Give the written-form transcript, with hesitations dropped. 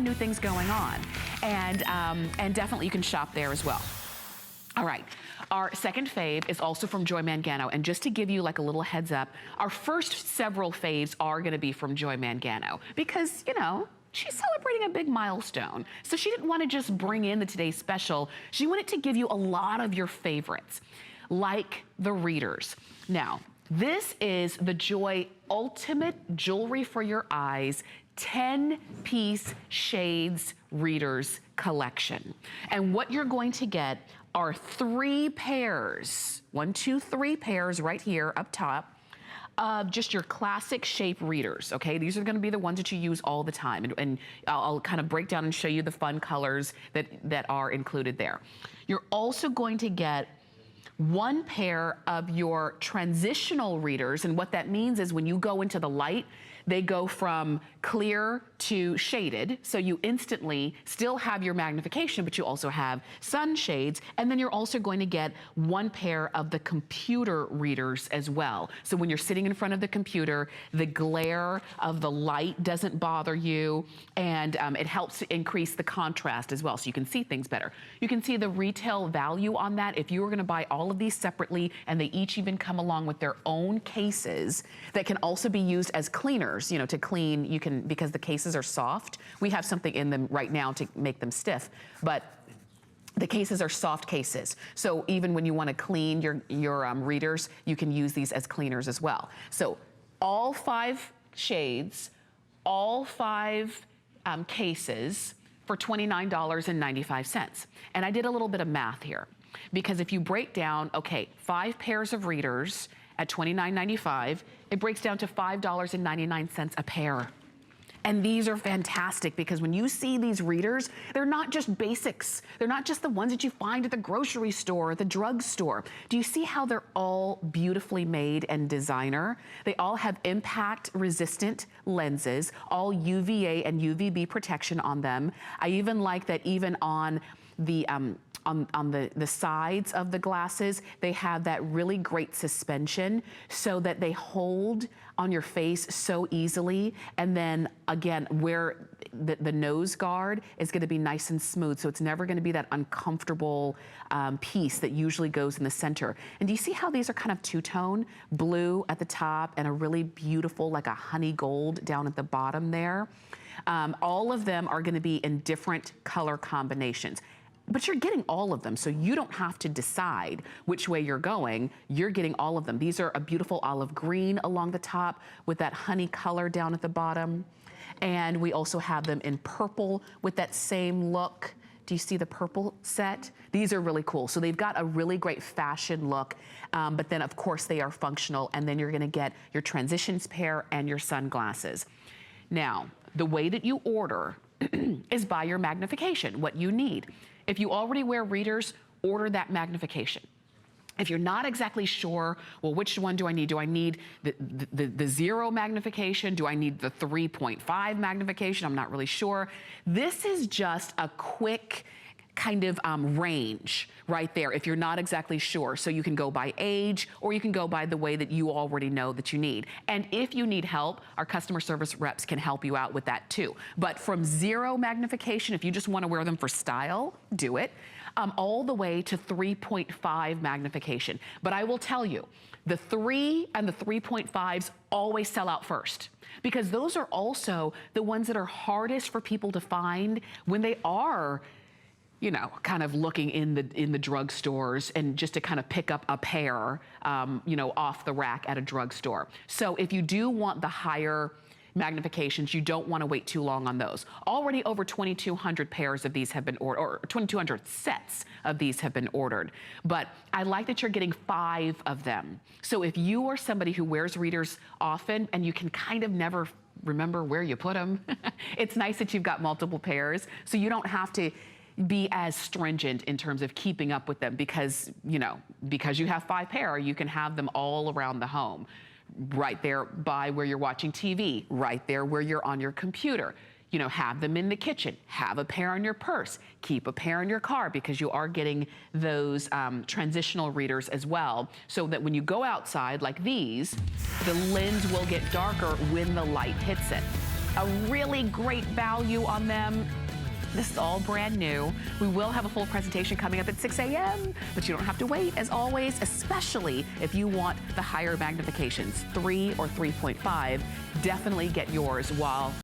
of new things going on. And definitely you can shop there as well. All right, our second fave is also from Joy Mangano, and just to give you like a little heads up, our first several faves are gonna be from Joy Mangano because, you know, she's celebrating a big milestone. So she didn't want to just bring in the Today's Special. She wanted to give you a lot of your favorites, like the readers. Now, this is the Joy Ultimate Jewelry for Your Eyes 10-piece shades readers collection. And what you're going to get are 3 pairs, 1, 2, 3 pairs right here up top, of just your classic shape readers, okay? These are gonna be the ones that you use all the time, and I'll kind of break down and show you the fun colors that are included there. You're also going to get 1 pair of your transitional readers, and what that means is when you go into the light, they go from clear to shaded, so you instantly still have your magnification, but you also have sun shades, and then you're also going to get 1 pair of the computer readers as well. So when you're sitting in front of the computer, the glare of the light doesn't bother you, and it helps to increase the contrast as well, so you can see things better. You can see the retail value on that. If you were gonna buy all of these separately, and they each even come along with their own cases that can also be used as cleaners, you know, to clean, you can, because the cases are soft. We have something in them right now to make them stiff, but the cases are soft cases. So even when you want to clean your readers, you can use these as cleaners as well. So all 5 shades, all 5 cases for $29.95. And I did a little bit of math here, because if you break down, okay, 5 pairs of readers at $29.95, it breaks down to $5.99 a pair. And these are fantastic because when you see these readers, they're not just basics. They're not just the ones that you find at the grocery store or the drugstore. Do you see how they're all beautifully made and designer? They all have impact resistant lenses, all UVA and UVB protection on them. I even like that even on the the sides of the glasses, they have that really great suspension so that they hold on your face so easily. And then again, where the nose guard is gonna be nice and smooth, so it's never gonna be that uncomfortable piece that usually goes in the center. And do you see how these are kind of two-tone? Blue at the top and a really beautiful, like a honey gold down at the bottom there. All of them are gonna be in different color combinations. But you're getting all of them, so you don't have to decide which way you're going. You're getting all of them. These are a beautiful olive green along the top with that honey color down at the bottom. And we also have them in purple with that same look. Do you see the purple set? These are really cool. So they've got a really great fashion look, but then of course they are functional, and then you're gonna get your transitions pair and your sunglasses. Now, the way that you order is by your magnification, what you need. If you already wear readers, order that magnification. If you're not exactly sure, well, which one do I need? Do I need the 0 magnification? Do I need the 3.5 magnification? I'm not really sure. This is just a quick kind of range right there if you're not exactly sure. So you can go by age, or you can go by the way that you already know that you need. And if you need help, our customer service reps can help you out with that too. But from 0 magnification, if you just want to wear them for style, do it, all the way to 3.5 magnification. But I will tell you, the 3 and the 3.5s always sell out first, because those are also the ones that are hardest for people to find when they are, you know, kind of looking in the drugstores, and just to kind of pick up a pair, you know, off the rack at a drugstore. So if you do want the higher magnifications, you don't want to wait too long on those. Already over 2,200 pairs of these have been ordered, or 2,200 sets of these have been ordered. But I like that you're getting 5 of them. So if you are somebody who wears readers often and you can kind of never remember where you put them, it's nice that you've got multiple pairs, so you don't have to be as stringent in terms of keeping up with them, because, you know, because you have 5 pair, you can have them all around the home. Right there by where you're watching TV, right there where you're on your computer. You know, have them in the kitchen, have a pair in your purse, keep a pair in your car, because you are getting those transitional readers as well, so that when you go outside like these, the lens will get darker when the light hits it. A really great value on them. This is all brand new. We will have a full presentation coming up at 6 a.m., but you don't have to wait, as always, especially if you want the higher magnifications, 3 or 3.5. Definitely get yours while